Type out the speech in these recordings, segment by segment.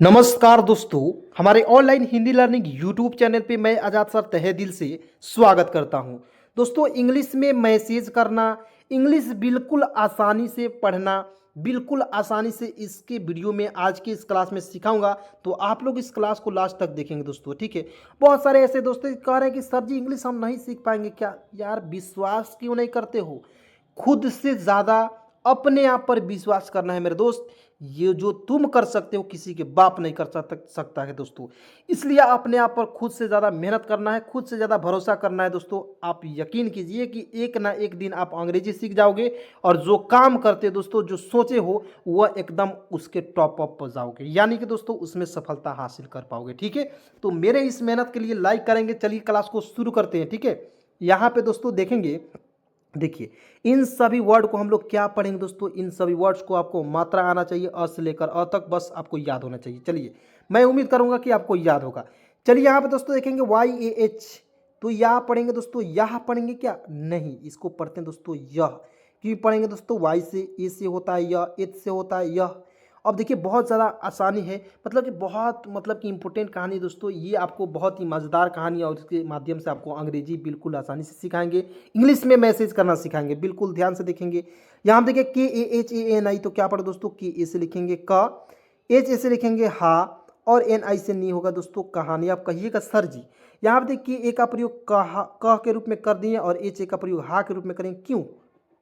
नमस्कार दोस्तों, हमारे online Hindi learning YouTube channel पे मैं आज़ाद सर तहे दिल से स्वागत करता हूं। दोस्तों, इंग्लिश में मैसेज करना, इंग्लिश बिल्कुल आसानी से पढ़ना, बिल्कुल आसानी से इसके वीडियो में आज की इस क्लास में सिखाऊंगा। तो आप लोग इस क्लास को लास्ट तक देखेंगे दोस्तों, ठीक है। बहुत सारे ऐसे दोस्तों कह रहे हैं कि सर जी इंग्लिश हम नहीं सीख पाएंगे क्या। यार विश्वास क्यों नहीं करते हो? खुद से ज़्यादा अपने आप पर विश्वास करना है मेरे दोस्त। ये जो तुम कर सकते हो किसी के बाप नहीं कर सकता है दोस्तों। इसलिए अपने आप पर खुद से ज़्यादा मेहनत करना है, खुद से ज़्यादा भरोसा करना है दोस्तों। आप यकीन कीजिए कि एक ना एक दिन आप अंग्रेजी सीख जाओगे और जो काम करते दोस्तों, जो सोचे हो वह एकदम उसके टॉप अप पर जाओगे, यानी कि दोस्तों उसमें सफलता हासिल कर पाओगे, ठीक है। तो मेरे इस मेहनत के लिए लाइक करेंगे। चलिए क्लास को शुरू करते हैं, ठीक है। यहाँ पे दोस्तों देखेंगे, देखिए इन सभी वर्ड को हम लोग क्या पढ़ेंगे दोस्तों। इन सभी वर्ड्स को आपको मात्रा आना चाहिए, अ से लेकर अ तक, बस आपको याद होना चाहिए। चलिए मैं उम्मीद करूंगा कि आपको याद होगा। चलिए यहाँ पे दोस्तों देखेंगे वाई ए एच, तो यह पढ़ेंगे दोस्तों, यह पढ़ेंगे क्या, नहीं इसको पढ़ते हैं दोस्तों यह। क्यों पढ़ेंगे दोस्तों, वाई से ए से होता है यह, एच से होता है यह। अब देखिए बहुत ज़्यादा आसानी है, मतलब कि बहुत मतलब कि इंपॉर्टेंट कहानी दोस्तों। ये आपको बहुत ही मज़ेदार कहानी और इसके माध्यम से आपको अंग्रेजी बिल्कुल आसानी से सिखाएंगे, इंग्लिश में मैसेज करना सिखाएंगे। बिल्कुल ध्यान से देखेंगे। यहाँ देखिए के ए एच ए एन आई, तो क्या पढ़े दोस्तों, के ए से लिखेंगे क, एच ए से लिखेंगे हा, और एन आई से नहीं होगा दोस्तों कहानी। आप कहिएगा सर जी यहाँ पर देखिए ए का प्रयोग कह के रूप में कर दिए और एच ए का प्रयोग हा के रूप में करेंगे। क्यों?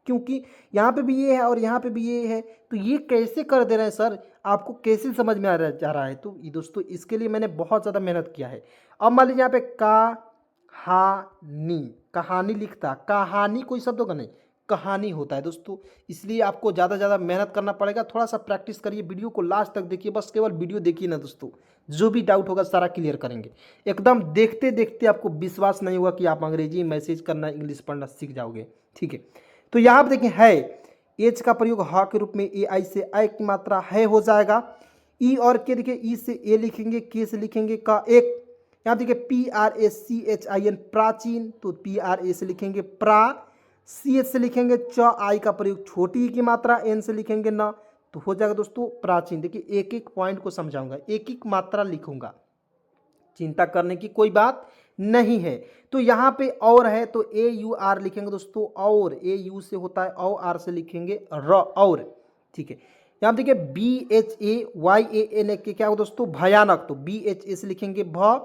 क्योंकि यहाँ पे भी ये है और यहाँ पे भी ये है, तो ये कैसे कर दे रहे हैं सर, आपको कैसे समझ में जा रहा है। तो ये दोस्तों इसके लिए मैंने बहुत ज़्यादा मेहनत किया है। अब मान लीजिए यहाँ पे कहानी, कहानी लिखता, कहानी कोई शब्द होगा नहीं, कहानी होता है दोस्तों। इसलिए आपको ज़्यादा ज़्यादा मेहनत करना पड़ेगा। थोड़ा सा प्रैक्टिस करिए, वीडियो को लास्ट तक देखिए, बस केवल वीडियो देखिए ना दोस्तों। जो भी डाउट होगा सारा क्लियर करेंगे। एकदम देखते देखते आपको विश्वास नहीं होगा कि आप अंग्रेजी मैसेज करना, इंग्लिश पढ़ना सीख जाओगे, ठीक है। तो यहाँ पर देखिए है, एच का प्रयोग ह के रूप में, ए आई से आई की मात्रा है हो जाएगा। ई और के देखिए, ई से ए लिखेंगे, के से लिखेंगे का एक। यहाँ देखिए P R A C H I N, प्राचीन, तो पी आर ए से लिखेंगे प्रा, सी एच से लिखेंगे च, आई का प्रयोग छोटी की मात्रा, एन से लिखेंगे ना, तो हो जाएगा दोस्तों प्राचीन। देखिए एक एक पॉइंट को समझाऊंगा, एक एक मात्रा लिखूंगा, चिंता करने की कोई बात नहीं है। तो यहाँ पे और है, तो ए यू आर लिखेंगे दोस्तों, और ए यू से होता है और आर से लिखेंगे र, और, ठीक है। यहाँ देखिए B H A Y A N A K क्या हो दोस्तों, भयानक, तो बी एच ए से लिखेंगे भ,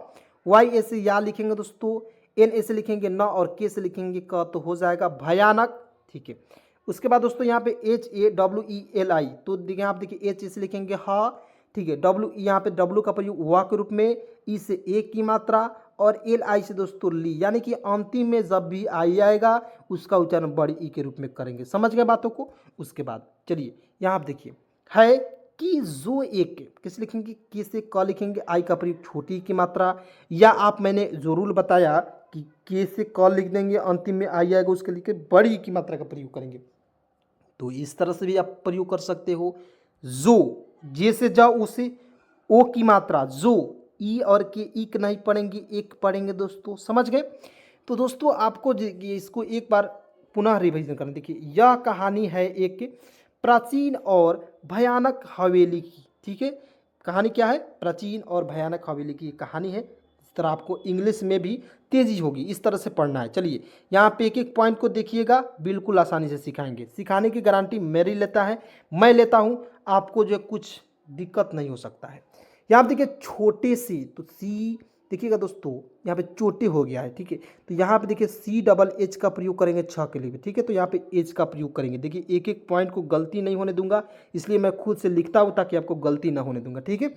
वाई ए से या लिखेंगे दोस्तों, एन ए से लिखेंगे न, और के से लिखेंगे क, तो हो जाएगा भयानक, ठीक है। उसके बाद दोस्तों यहाँ पे H A W E L I, तो देखिए आप देखिए एच ए से लिखेंगे हा, ठीक है। डब्ल्यू यहाँ पे डब्ल्यू का प्रयोग वा के रूप में, ई से एक की मात्रा, और एल आई से दोस्तों ली, यानी कि अंतिम में जब भी आई आएगा उसका उच्चारण बड़ी ई के रूप में करेंगे। समझ गए बातों को। उसके बाद चलिए यहाँ आप देखिए है कि जो एक, किस लिखेंगे, के से क लिखेंगे, आई का प्रयोग छोटी की मात्रा, या आप मैंने जो रूल बताया कि के से क लिख देंगे, अंतिम में आई आएगा उसके लिखे बड़ी की मात्रा का प्रयोग करेंगे। तो इस तरह से भी आप प्रयोग कर सकते हो। जो, जे से जाओ उसे, ओ की मात्रा जो, ई और के इक नहीं पढ़ेंगे, एक पढ़ेंगे दोस्तों, समझ गए। तो दोस्तों आपको इसको एक बार पुनः रिवीजन करना। देखिए यह कहानी है एक प्राचीन और भयानक हवेली की, ठीक है। कहानी क्या है, प्राचीन और भयानक हवेली की कहानी है। इस तरह आपको इंग्लिश में भी तेजी होगी, इस तरह से पढ़ना है। चलिए यहाँ पे एक एक पॉइंट को देखिएगा, बिल्कुल आसानी से सिखाएंगे। सिखाने की गारंटी मेरी लेता है, मैं लेता हूँ, आपको जो कुछ दिक्कत नहीं हो सकता है। यहाँ पे देखिए छोटे सी, तो सी देखिएगा दोस्तों, यहाँ पे छोटे हो गया है, ठीक है। तो यहाँ पे देखिए सी डबल एच का प्रयोग करेंगे छ के लिए, ठीक है। तो यहाँ पे एच का प्रयोग करेंगे। देखिए एक एक पॉइंट को गलती नहीं होने दूंगा, इसलिए मैं खुद से लिखता हूँ ताकि आपको गलती ना होने दूंगा, ठीक है।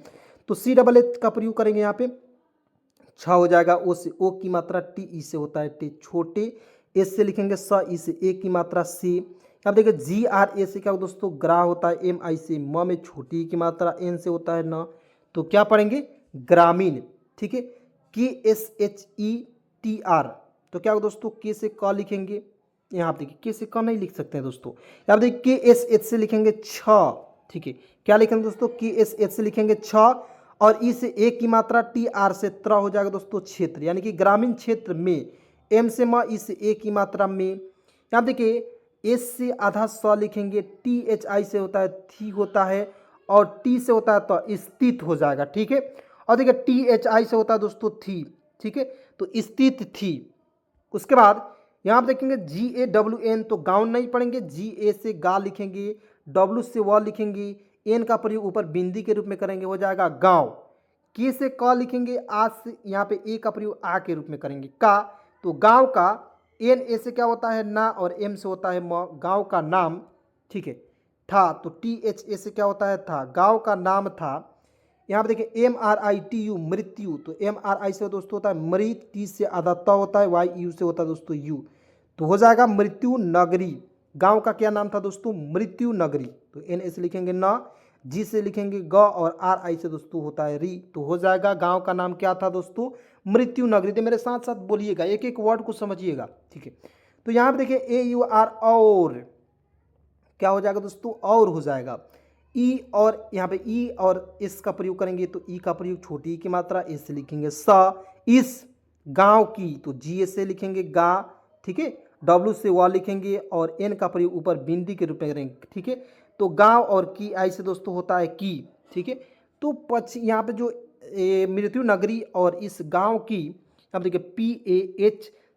तो सी डबल एच का प्रयोग करेंगे, यहाँ पे छ हो जाएगा, ओ से ओ की मात्रा, टी ई से होता है टी छोटे, एस से लिखेंगे स, ई से ए की मात्रा सी। अब देखिए जी आर ए से क्या दोस्तों ग्रा होता है, एम आई से म में छोटी की मात्रा, एन से होता है न, तो क्या पढ़ेंगे ग्रामीण, ठीक है। के S H E T R, तो क्या दोस्तों के से क लिखेंगे, यहाँ देखिए के से क नहीं लिख सकते हैं दोस्तों, यहाँ देखिए के एस एच से लिखेंगे छ, ठीक है। क्या लिखेंगे दोस्तों, के एस एच से लिखेंगे छ, और ई से ए की मात्रा, टी आर से त्र हो जाएगा दोस्तों क्षेत्र, यानी कि ग्रामीण क्षेत्र में, एम से म, ई से ए की मात्रा में। यहाँ देखिए एस से आधा स लिखेंगे, टी एच आई से होता है थी होता है, और टी से होता है तो स्थित हो जाएगा, ठीक है। और देखिए THI से होता है दोस्तों थी, ठीक है, तो स्थित थी। उसके बाद यहाँ पे देखेंगे GAWN, तो गाउन नहीं पढ़ेंगे, GA से गा लिखेंगे, W से व लिखेंगे, N का प्रयोग ऊपर बिंदी के रूप में करेंगे, हो जाएगा गाँव। के से क लिखेंगे, आ से यहाँ पे ए का प्रयोग आ के रूप में करेंगे का, तो गांव का। एन ए से क्या होता है ना, और एम से होता है म, गांव का नाम, ठीक है। था तो THA से क्या होता है था, गांव का नाम था। यहाँ पे देखिए MRITU मृत्यु, तो MRI से दोस्तों होता है मृत, टी से आधा त होता है, YU से होता है दोस्तों यू, तो हो जाएगा मृत्यु नगरी। गांव का क्या नाम था दोस्तों, मृत्यु नगरी। तो NA से लिखेंगे न, जी से लिखेंगे ग, और RI से दोस्तों होता है री, तो हो जाएगा गांव का नाम क्या था दोस्तों, मृत्यु नगरी। तो मेरे साथ साथ बोलिएगा, एक एक वर्ड को समझिएगा, ठीक है। तो यहाँ पे देखिए AUR और क्या हो जाएगा दोस्तों, और हो जाएगा। ई और यहाँ पे ई और इस का प्रयोग करेंगे, तो ई का प्रयोग छोटी की मात्रा, इस से लिखेंगे स, इस गांव की, तो जी से लिखेंगे गा, ठीक है। W से व लिखेंगे, और N का प्रयोग ऊपर बिंदी के रूप में करेंगे, ठीक है। तो गांव और की आई से दोस्तों होता है की, ठीक है। तो यहाँ पे जो मृत्यु नगरी और इस गांव की, अब देखिए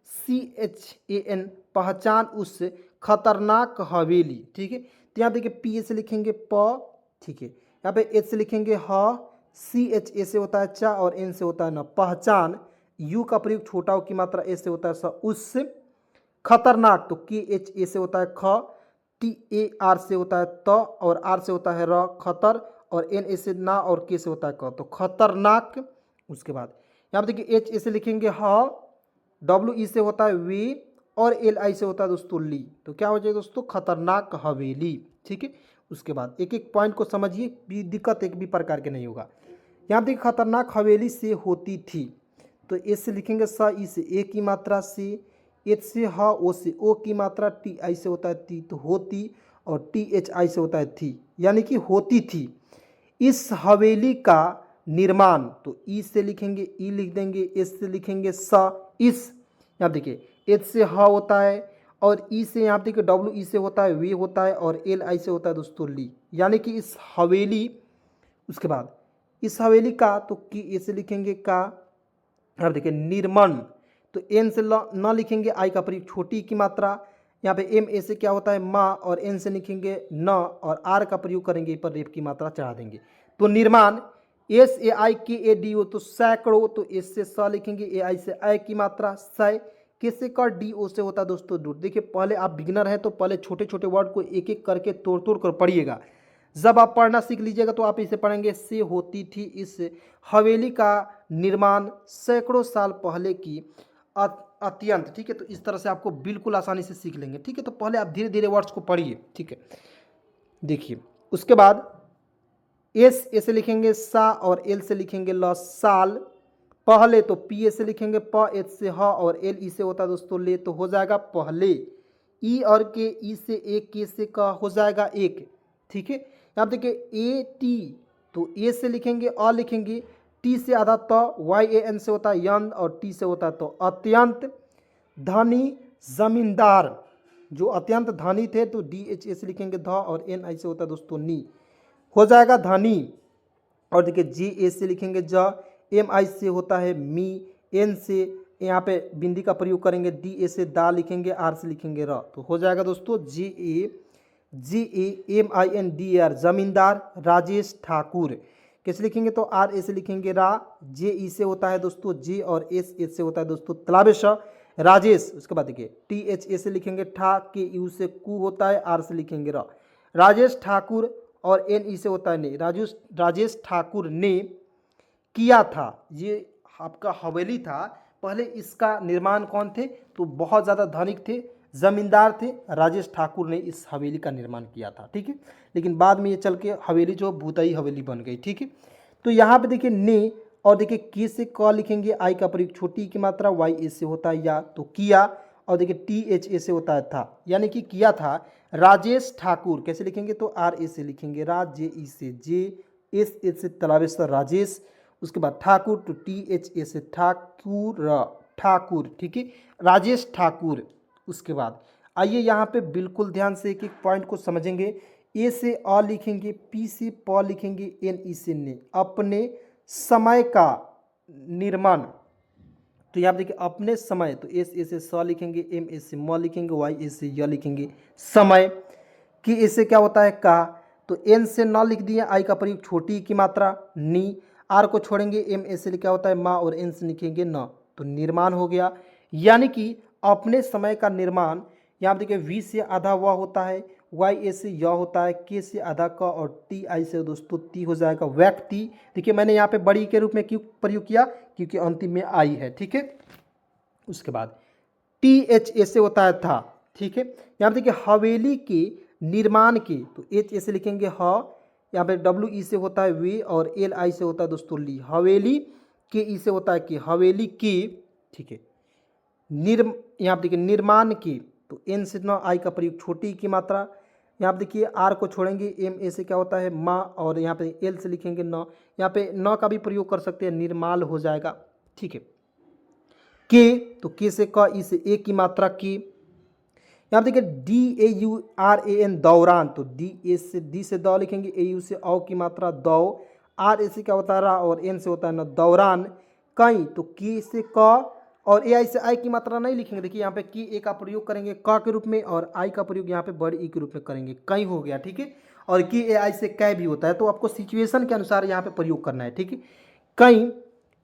PAHCHAN पहचान उस खतरनाक हवेली, ठीक है। तो यहाँ देखिए P से लिखेंगे प, ठीक है। यहाँ पे H से लिखेंगे ह, CHA से होता है चा, और N से होता है न, पहचान। U का प्रयोग छोटा हो की मात्रा, S से होता है स, उस खतरनाक, तो KHA से होता है ख, TAR से होता है त, और R से होता है र, खतर, और NA से ना, और K से होता है क, तो खतरनाक। उसके बाद यहाँ पे देखिए HA से लिखेंगे ह, WE से होता है वे, और LI से होता है दोस्तों ली, तो क्या हो जाएगा दोस्तों, खतरनाक हवेली, ठीक है। उसके बाद एक एक पॉइंट को समझिए, दिक्कत एक भी प्रकार के नहीं होगा। यहाँ पे देखिए खतरनाक हवेली से होती थी, तो एस से लिखेंगे स, ई से ए की मात्रा से, एच से ह, ओ से ओ की मात्रा, TI से होता है ती, तो होती, और THI से होता है थी, यानी कि होती थी। इस हवेली का निर्माण, तो ई से लिखेंगे ई लिख देंगे, एस से लिखेंगे स, इस, यहाँ देखिए एच से ह होता है, और ई से यहाँ देखिए WE से होता है वे होता है, और LI से होता है दोस्तों ली, यानी कि इस हवेली। उसके बाद इस हवेली का, तो की ए से लिखेंगे का, अब देखिए निर्मण, तो एन से न लिखेंगे, आई का प्रयोग छोटी की मात्रा, यहाँ पे MA से क्या होता है माँ, और एन से लिखेंगे न, और आर का प्रयोग करेंगे, पर रेप की मात्रा चढ़ा देंगे, तो निर्माण। SAIKADO, तो सैकड़ों, तो एस से स लिखेंगे, AI से आई की मात्रा, सै, के से कर, DO से होता है दोस्तों दूर। देखिए पहले आप बिगिनर हैं, तो पहले छोटे छोटे वर्ड को एक एक करके तोड़ तोड़ कर पढ़िएगा, जब आप पढ़ना सीख लीजिएगा तो आप इसे पढ़ेंगे। से होती थी इस हवेली का निर्माण सैकड़ों साल पहले की अत्यंत, ठीक है। तो इस तरह से आपको बिल्कुल आसानी से सीख लेंगे, ठीक है। तो पहले आप धीरे धीरे वर्ड्स को पढ़िए, ठीक है। देखिए उसके बाद एस ए से लिखेंगे सा, और एल से लिखेंगे ल, साल पहले, तो पी ए से लिखेंगे प, एच से ह, और एल ई से होता है दोस्तों ले, तो हो जाएगा पहले। ई और के, ई से एक, के से का, हो जाएगा एक, ठीक है। यहाँ देखिए AT, तो ए से लिखेंगे अ लिखेंगे, टी से आधा त, YAN से होता है यंद, और टी से होता है तो अत्यंत। धनी जमींदार, जो अत्यंत धनी थे, तो DHA से लिखेंगे ध, और NI से होता है दोस्तों नी, हो जाएगा धनी। और देखिए JA से लिखेंगे ज, MI से होता है मी, N से यहाँ पे बिंदी का प्रयोग करेंगे, DA से दा लिखेंगे, R से लिखेंगे र, तो हो जाएगा दोस्तों JAMINDAR, जमींदार राजेश ठाकुर। कैसे लिखेंगे, तो RA से लिखेंगे रा, JE से होता है दोस्तों जे, और SH से होता है दोस्तों तलाबेश, राजेश। उसके बाद देखिए THA से लिखेंगे ठा, KU से कु होता है, R से लिखेंगे रा, राजेश ठाकुर, और NE से होता है ने, राजेश ठाकुर ने किया था। ये आपका हवेली था, पहले इसका निर्माण कौन थे, तो बहुत ज़्यादा धनिक थे, जमींदार थे, राजेश ठाकुर ने इस हवेली का निर्माण किया था, ठीक है। लेकिन बाद में ये चल के हवेली जो भूतई हवेली बन गई, ठीक है। तो यहाँ पे देखिए ने, और देखिए के से क लिखेंगे, आई का प्रयोग छोटी की मात्रा, YA से होता है या, तो किया, और देखिए THA से होता है था, यानी कि किया था। राजेश ठाकुर कैसे लिखेंगे, तो RA से लिखेंगे रा, JE से जे, SH से तलावेश राजेश। उसके बाद ठाकुर, तो THA से ठाकुर, ठाकुर, ठीक है, राजेश ठाकुर। उसके बाद आइए यहाँ पे बिल्कुल ध्यान से एक एक पॉइंट को समझेंगे। ए से अ लिखेंगे, पी से प लिखेंगे, एन ई से ने, अपने समय का निर्माण। तो यहाँ देखिए अपने समय, तो एस ए से स लिखेंगे, एम ए से म लिखेंगे, वाई ए से य लिखेंगे, समय। कि इससे क्या होता है का, तो एन से न लिख दिए, आई का प्रयोग छोटी की मात्रा, नी, आर को छोड़ेंगे, एम ए से क्या होता है माँ, और एन से लिखेंगे न, तो निर्माण हो गया। यानी कि अपने समय का निर्माण, यहाँ देखिए वी से आधा व होता है, वाई ए से य होता है, के से आधा क, और टी आई से दोस्तों ती हो जाएगा, व्यक्ति। देखिए मैंने यहाँ पे बड़ी के रूप में क्यों प्रयोग किया, क्योंकि अंतिम में आई है, ठीक है। उसके बाद टी एच ए से होता है था, ठीक है। यहाँ पे देखिए हवेली के निर्माण के, तो एच ए से लिखेंगे ह, यहाँ पे डब्ल्यू ई से होता है वे, और एल आई से होता है दोस्तों ली, हवेली के ई से होता है कि, हवेली की, ठीक है। यहाँ पे देखिए निर्माण की, तो एन से न आई का प्रयोग छोटी की मात्रा, यहाँ पे देखिए आर को छोड़ेंगे, एम ए से क्या होता है माँ, और यहाँ पे एल से लिखेंगे न, यहाँ पे न का भी प्रयोग कर सकते हैं, निर्माल हो जाएगा, ठीक है। के, तो के से क, ई से ए की मात्रा की। यहाँ पे देखिए D A U R A N दौरान, तो डी ए से डी से द लिखेंगे, ए यू से औ की मात्रा दौ, आर ए से क्या होता है रा, और एन से होता है न, दौरान। कई, तो के से क, और ए आई से आई की मात्रा नहीं लिखेंगे, देखिए यहाँ पे की ए का प्रयोग करेंगे क के रूप में, और आई का प्रयोग यहाँ पे बड़ी ई के रूप में करेंगे, कई हो गया, ठीक है। और की ए आई से कै भी होता है, तो आपको सिचुएशन के अनुसार यहाँ पे प्रयोग करना है, ठीक है। कई,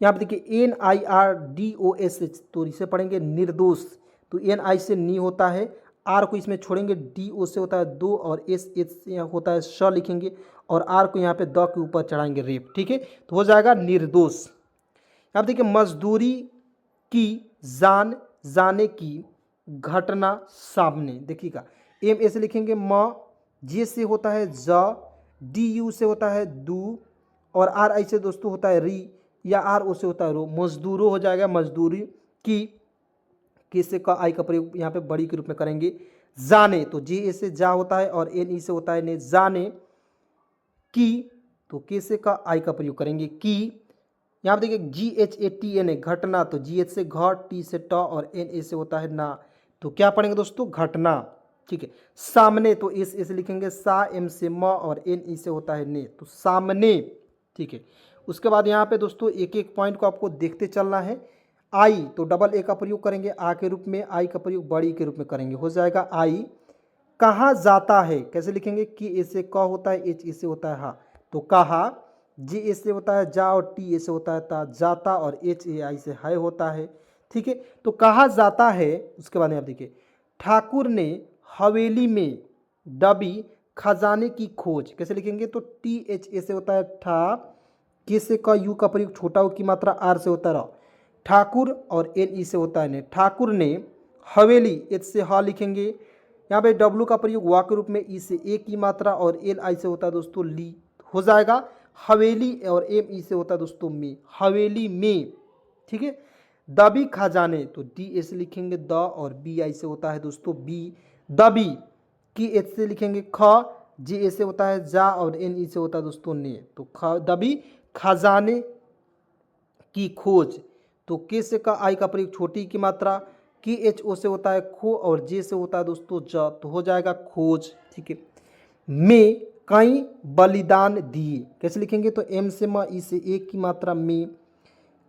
यहाँ पे देखिए N I R D O S H, तो इसे पढ़ेंगे निर्दोष, तो एन आई से नी होता है, आर को इसमें छोड़ेंगे, डी ओ से होता है दो, और एस एच से होता है श लिखेंगे, और आर को यहाँ पे द के ऊपर चढ़ाएंगे रेप, ठीक है। तो हो जाएगा निर्दोष। अब देखिए मजदूरी की, जान, जाने की, घटना, सामने, देखिएगा एम ए से लिखेंगे म, जे से होता है ज, डी यू से होता है दू, और आर आई से दोस्तों होता है री, या आर ओ से होता है रो, मजदूरों हो जाएगा, मजदूरी की, किससे का आई का प्रयोग यहाँ पे बड़ी के रूप में करेंगे। जाने, तो जे ए से जा होता है, और एन ई से होता है ने, जाने की, तो के से का आई का प्रयोग करेंगे की। यहाँ पे देखिए G H A T N A, घटना, तो जी एच से घ, टी से ट, और एन ए से होता है ना, तो क्या पढ़ेंगे दोस्तों घटना, ठीक है। सामने, तो एस ए से लिखेंगे सा, एम से म, और एन ई से होता है ने, तो सामने, ठीक है। उसके बाद यहाँ पे दोस्तों एक एक पॉइंट को आपको देखते चलना है। आई, तो डबल ए का प्रयोग करेंगे आ के रूप में, आई का प्रयोग बड़ी के रूप में करेंगे, हो जाएगा आई। कहाँ जाता है, कैसे लिखेंगे, कि ए से क होता है, एच ए से होता है हा, तो कहा, जी ए से होता है जा, और टी ए से होता है ता, जाता, और एच ए आई से है होता है, ठीक है। तो कहा जाता है, उसके बाद में आप देखिए ठाकुर ने हवेली में दबी खजाने की खोज, कैसे लिखेंगे, तो टी एच ए से होता है ठा, के से क, यू का प्रयोग छोटा की मात्रा, आर से होता है ठाकुर, और एन ई से होता है ने, ठाकुर ने हवेली, एच से हा लिखेंगे, यहाँ पे डब्लू का प्रयोग वा के रूप में, ई से ए की मात्रा, और एल आई से होता है दोस्तों ली, हो जाएगा हवेली, और एम ई से होता है दोस्तों में, हवेली में, ठीक है। दबी खजाने, तो डी ए से लिखेंगे द, और बी आई से होता है दोस्तों बी, दबी, की एच से लिखेंगे ख, जे ए से होता है जा, और एन ई से होता है दोस्तों ने, तो दबी खजाने की खोज, तो के से का आई का प्रयोग छोटी की मात्रा, की एच ओ से होता है खो, और जे से होता है दोस्तों ज, तो हो जाएगा खोज, ठीक है। में कई बलिदान दिए, कैसे लिखेंगे, तो एम से म, ई से एक की मात्रा में,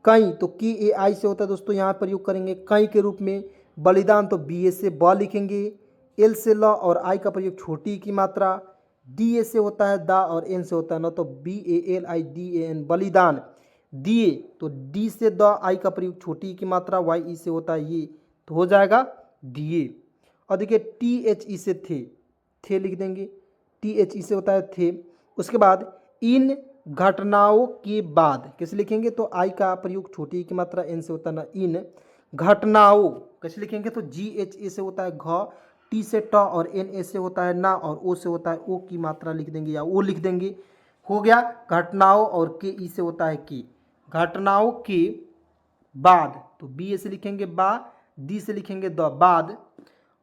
कई, तो की ए आई से होता है दोस्तों यहाँ प्रयोग करेंगे कई के रूप में, बलिदान, तो बी ए से ब लिखेंगे, एल से ल, और आई का प्रयोग छोटी की मात्रा, डी ए से होता है दा, और एन से होता है न, तो B A L I D A N, बलिदान दिए, तो डी से द, आई का प्रयोग छोटी की मात्रा, वाई ई से होता है ये, तो हो जाएगा दिए। और देखिए टी एच ई से थे लिख देंगे, टी एच ई से होता है थे। उसके बाद इन घटनाओं के बाद, कैसे लिखेंगे, तो आई का प्रयोग छोटी की मात्रा, एन से होता है ना, इन घटनाओं, कैसे लिखेंगे, तो जी एच ए से होता है घ, टी से ट, और एन ए से होता है ना, और ओ से होता है ओ की मात्रा लिख देंगे, या ओ लिख देंगे, हो गया घटनाओं, और के ई से होता है की, घटनाओं के बाद, तो बी ए से लिखेंगे बा, डी से लिखेंगे द, बाद।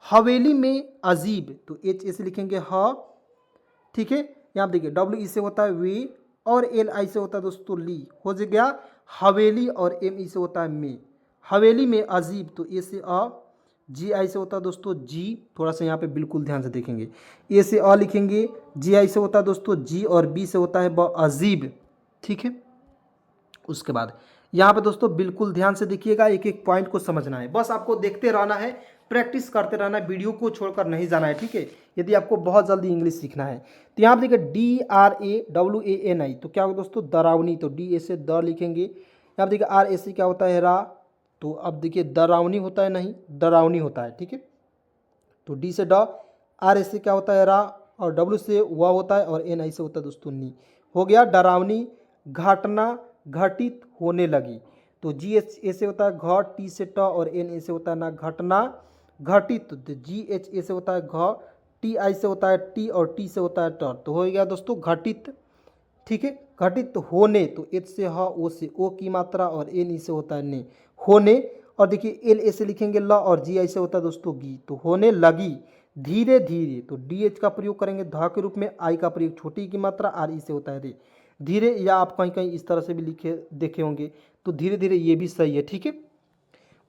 हवेली में अजीब, तो एच ए से लिखेंगे ह, ठीक है। यहाँ देखिए डब्ल्यू ई से होता है वे, और एल आई से होता है दोस्तों ली, हो गया हवेली, और एम ई से होता है में, हवेली में अजीब, तो ए से अ, जी आई से होता है दोस्तों जी, थोड़ा सा यहाँ पे बिल्कुल ध्यान से देखेंगे। ए से अ लिखेंगे, जी आई से होता है दोस्तों जी, और बी से होता है अजीब, ठीक है। उसके बाद यहाँ पे दोस्तों बिल्कुल ध्यान से देखिएगा, एक एक पॉइंट को समझना है, बस आपको देखते रहना है, प्रैक्टिस करते रहना है, वीडियो को छोड़कर नहीं जाना है, ठीक है, यदि आपको बहुत जल्दी इंग्लिश सीखना है। तो यहाँ पे देखिए DRAWANI, तो क्या होगा दोस्तों डरावनी, तो डी ए से द लिखेंगे। यहाँ पे देखिए RAC क्या होता है रा, तो अब देखिए डरावनी होता है नहीं, डरावनी होता है, ठीक है। तो डी से ड, आर से क्या होता है रा, और डब्ल्यू से व होता है, और एन आई से होता है दोस्तों नी। हो गया डरावनी, घटना, घटित, होने लगी। तो जी एच ए से होता है घ, टी से ट, और एन ए से होता है ना घटना, घटित। तो जी एच ए से होता है घ, टी आई से होता है टी, और टी से होता है ट, तो हो गया दोस्तों घटित, ठीक है। घटित होने, तो एच से ह, ओ से ओ की मात्रा, और एन ई से होता है ने, होने। और देखिए एल ए से लिखेंगे ल, और जी आई से होता है दोस्तों गी, तो होने लगी, धीरे धीरे। तो डी एच का प्रयोग करेंगे ध के रूप में, आई का प्रयोग छोटी की मात्रा, आर ई से होता है रे, धीरे, या आप कहीं कहीं इस तरह से भी लिखे देखे होंगे, तो धीरे धीरे ये भी सही है, ठीक है।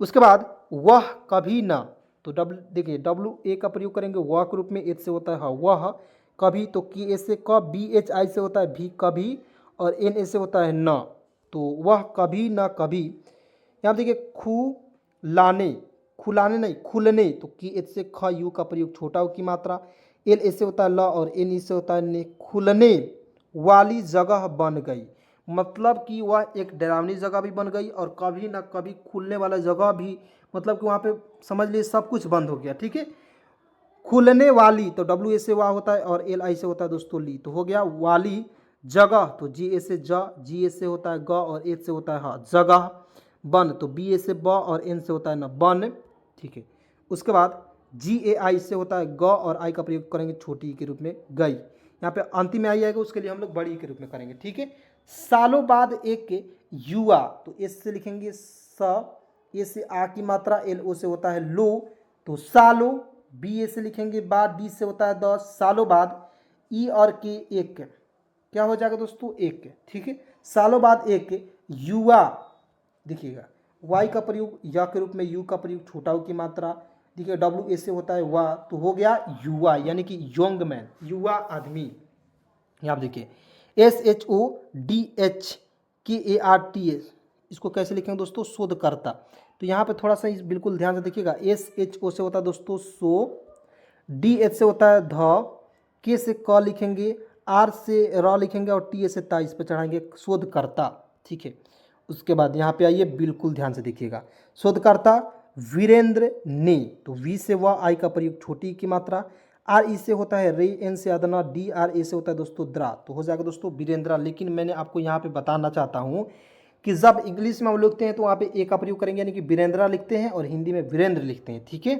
उसके बाद वह कभी ना, तो देखिए डब्ल्यू ए का प्रयोग करेंगे वह के रूप में, एच से होता है हाँ वह कभी, तो की ए से क, बी एच आई से होता है भी कभी, और एन ए से होता है न, तो वह कभी ना कभी। यहाँ देखिए लाने, खुलाने नहीं खुलने, तो की एच से ख, यू का प्रयोग छोटा की मात्रा, एल ए से होता है ल, और एन ई से होता है ने, खुलने वाली जगह बन गई, मतलब कि वह एक डरावनी जगह भी बन गई, और कभी ना कभी खुलने वाला जगह भी, मतलब कि वहाँ पे समझ लीजिए सब कुछ बंद हो गया, ठीक है। खुलने वाली, तो डब्ल्यू ए से वाह होता है, और एल आई से होता है दोस्तों ली, तो हो गया वाली जगह, तो जी ए से ज, जी ए से होता है ग, और एच से होता है हा जगह। बन, तो बी ए से ब, और एन से होता है ना बन, ठीक है। उसके बाद जी ए आई से होता है ग, और आई का प्रयोग करेंगे छोटी के रूप में गई। यहाँ पे अंतिम में आई आएगा, उसके लिए हम लोग बड़ी के रूप में करेंगे, ठीक है। सालों बाद एक युवा, तो एस से लिखेंगे स, ए से आ की मात्रा, एल ओ से होता है लो, तो सालों, बी ए से लिखेंगे बाद, डी से होता है 10, सालों बाद, ई और के एक, क्या हो जाएगा दोस्तों एक, ठीक है। सालों बाद एक युवा, देखिएगा वाई का प्रयोग या के रूप में, यू का प्रयोग छोटा की मात्रा, देखिए डब्ल्यू ए से होता है वाह, तो हो गया युवा, यानी कि यंग मैन, युवा आदमी। यहाँ देखिए SHODHKARTA, इसको कैसे लिखेंगे दोस्तों शोधकर्ता। तो यहाँ पे थोड़ा सा इस बिल्कुल ध्यान से देखिएगा, SHO से होता है दोस्तों सो, DH से होता है ध, के से क लिखेंगे, आर से र लिखेंगे, और टी ए से ता, इस पर चढ़ाएंगे शोधकर्ता, ठीक है। उसके बाद यहाँ पे आइए बिल्कुल ध्यान से देखिएगा, शोधकर्ता वीरेंद्र ने, तो वी से वह, आई का प्रयोग छोटी की मात्रा, आर ई से होता है रे, एन से अदना, डी आर ए से होता है दोस्तों द्रा, तो हो जाएगा दोस्तों वीरेंद्रा। लेकिन मैंने आपको यहाँ पे बताना चाहता हूँ कि जब इंग्लिश में हम लिखते हैं तो वहाँ पे ए का प्रयोग करेंगे, यानी कि वीरेंद्रा लिखते हैं, और हिंदी में वीरेंद्र लिखते हैं, ठीक है।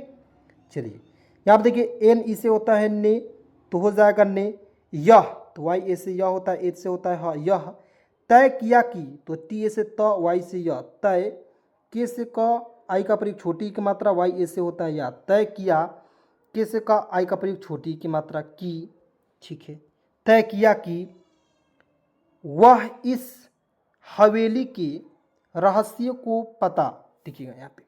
चलिए यहाँ पे देखिए एन ई से होता है ने, तो हो जाएगा ने, यह, तो वाई ए से यह होता है, एच से होता है हाँ यह, तय किया की, तो टी ए से त, वाई से यह तय, के से क, आई का प्रयोग छोटी की मात्रा, वाई ए से होता है या, तय किया, के से का, आई का प्रयोग छोटी की मात्रा की, ठीक है। तय किया कि वह इस हवेली के रहस्य को पता, देखिएगा यहाँ पे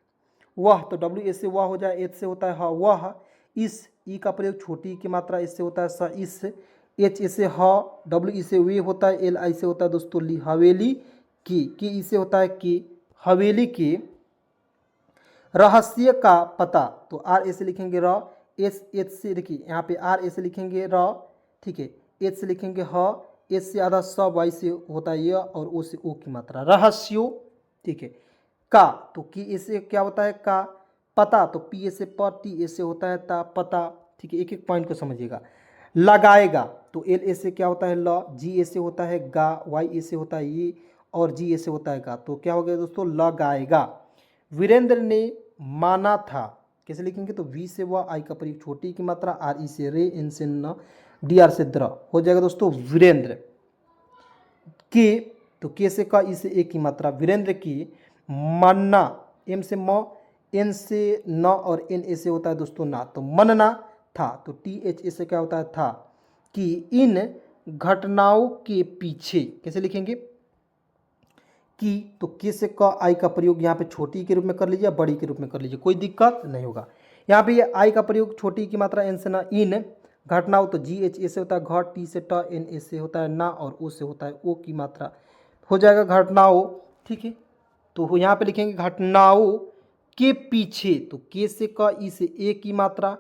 वह, तो डब्ल्यू ए से वह हो जाए, एच से होता है हाँ वह, इस, ई का प्रयोग छोटी की मात्रा, इससे होता है स, इस, एच ए से ह, डब्ल्यू ई से वे होता है, एल आई से होता है दोस्तों ली, हवेली की, के ई से होता है कि हवेली के रहस्य का पता, तो आर ए से लिखेंगे र, एस एच से देखिए यहाँ पे आर ए से लिखेंगे र, ठीक है, एच से लिखेंगे ह, एच से आधा स, वाई से होता है य, और ओ से ओ की मात्रा, रहस्यो, ठीक है। का, तो की ए से क्या होता है का, पता, तो पी ए से प, टी ए से होता है ता, पता, ठीक है। एक एक पॉइंट को समझिएगा। लगाएगा, तो एल ए से क्या होता है ल, जी ए से होता है गा, वाई ए से होता है ये, और जी ए से होता है गा, तो क्या हो गया दोस्तों लगाएगा। वीरेंद्र ने माना था, कैसे लिखेंगे, तो वी से वह, आई का प्रयोग छोटी की मात्रा, आर ई से रे, एन से न, डी आर से द्र, हो जाएगा दोस्तों वीरेंद्र के, तो के से का, ई से एक की मात्रा, वीरेंद्र की मानना, एम से म, एन से न, और एन ए से होता है दोस्तों ना, तो मनना था, तो टी एच ए से क्या होता है था, कि इन घटनाओं के पीछे, कैसे लिखेंगे की, तो के से क, आई का प्रयोग यहाँ पे छोटी के रूप में कर लीजिए, बड़ी के रूप में कर लीजिए, कोई दिक्कत नहीं होगा। यहाँ पे ये आई का प्रयोग छोटी की मात्रा एन से ना इन, घटनाओं तो जी एच ए से होता है घट, टी से ट, एन ए से होता है ना, और ओ से होता है ओ की मात्रा, हो जाएगा घटनाओं। ठीक है, तो यहाँ पे लिखेंगे घटनाओं के पीछे, तो के से क, ई से ए की मात्रा,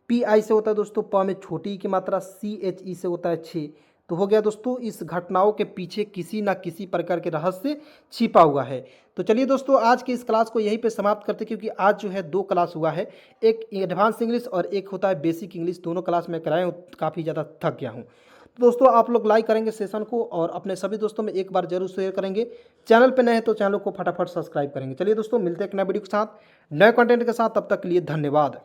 पी आई से होता है दोस्तों प में छोटी ई की मात्रा, सी एच ई से होता है छः। तो हो गया दोस्तों, इस घटनाओं के पीछे किसी ना किसी प्रकार के रहस्य छिपा हुआ है। तो चलिए दोस्तों, आज की इस क्लास को यहीं पे समाप्त करते, क्योंकि आज जो है 2 क्लास हुआ है, एक एडवांस इंग्लिश और एक होता है बेसिक इंग्लिश। दोनों क्लास में कराए हूँ, काफ़ी ज़्यादा थक गया हूँ। तो दोस्तों आप लोग लाइक करेंगे सेशन को और अपने सभी दोस्तों में एक बार जरूर शेयर करेंगे। चैनल पे नए हैं तो चैनल को फटाफट सब्सक्राइब करेंगे। चलिए दोस्तों, मिलते हैं एक नए वीडियो के साथ, नए कंटेंट के साथ। तब तक के लिए धन्यवाद।